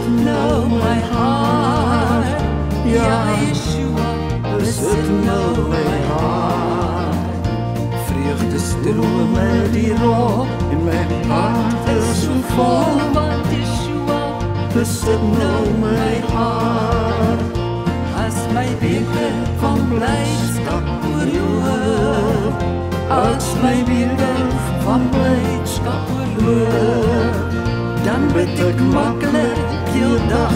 nou my hart. Ja, Yeshua, besit nou my hart. Vreugde strome die rol en my hart is so vol, want Yeshua, besit nou my hart. As my beker van blydskap oorloop, as my beker van blydskap oorloop, dan bid ek maklik heel dag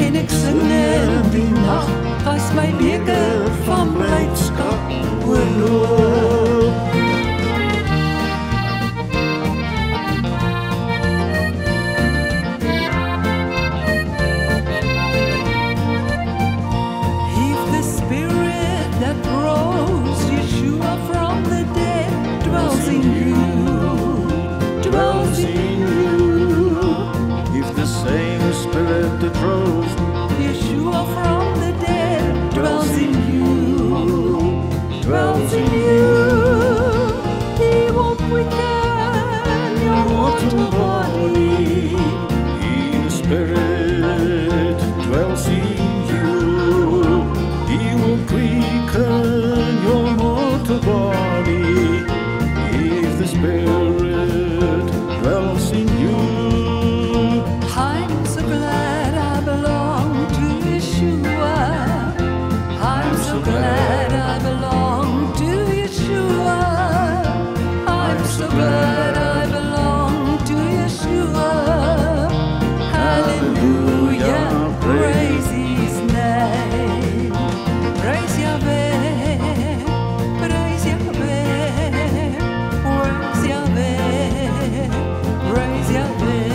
en ek sing in die nag, as my beker van blydskap oorloop. If the spirit that rose Yeshua from the dead dwells in you, dwells in you. If the same spirit that rose Yeshua from the dead dwells in you, dwells in you. He will quicken your mortal body. the spirit dwells in you. He will quicken your mortal body. If the spirit dwells in you. I'm so glad I belong to Yeshua. I'm so glad I belong to Yeshua. I'm so glad I belong to Yeshua. Hallelujah, praise His name. Praise Yahweh, praise Yahweh, praise Yahweh, praise Yahweh.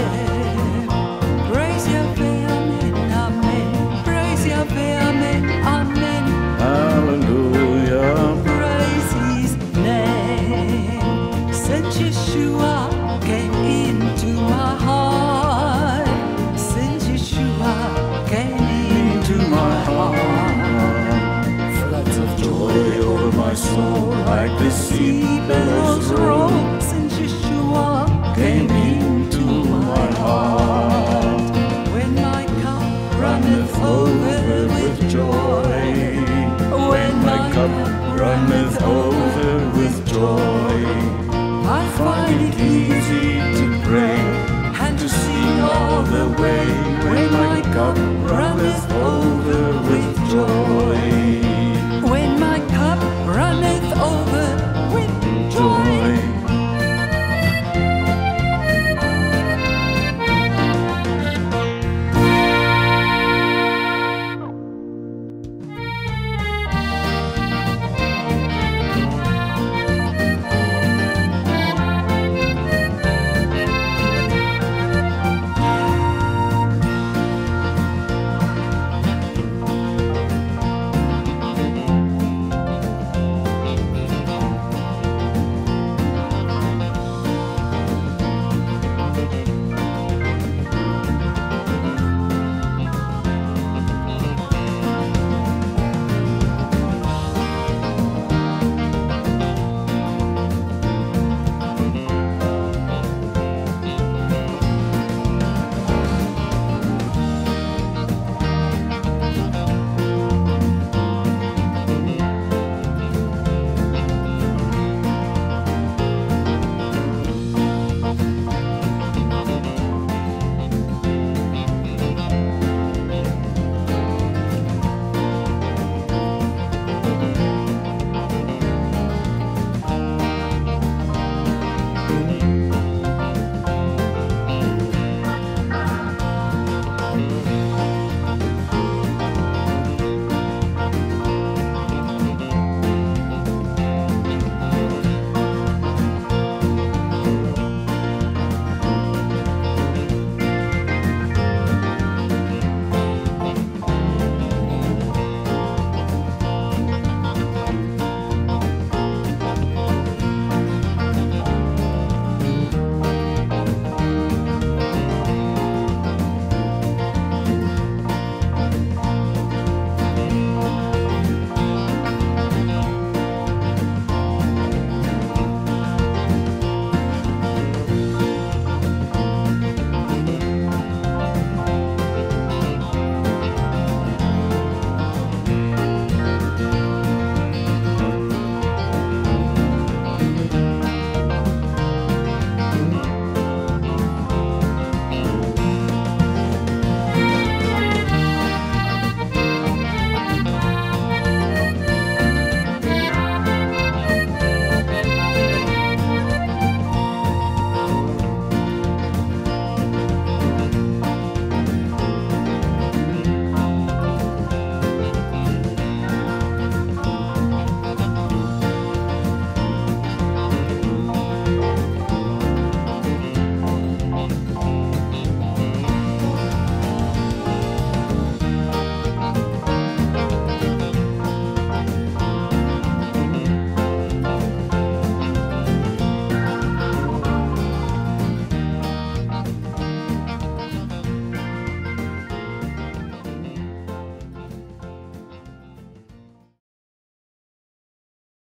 Praise Yahweh, amen, amen. Praise Yahweh, amen, amen. Hallelujah. Praise His name. Since Yeshua came into my heart, since Yeshua came into my heart, floods of joy over my soul, like the sea billows roll. Since Yeshua came into my heart, when my cup runneth over with joy, when my cup runneth over with joy, I find it easy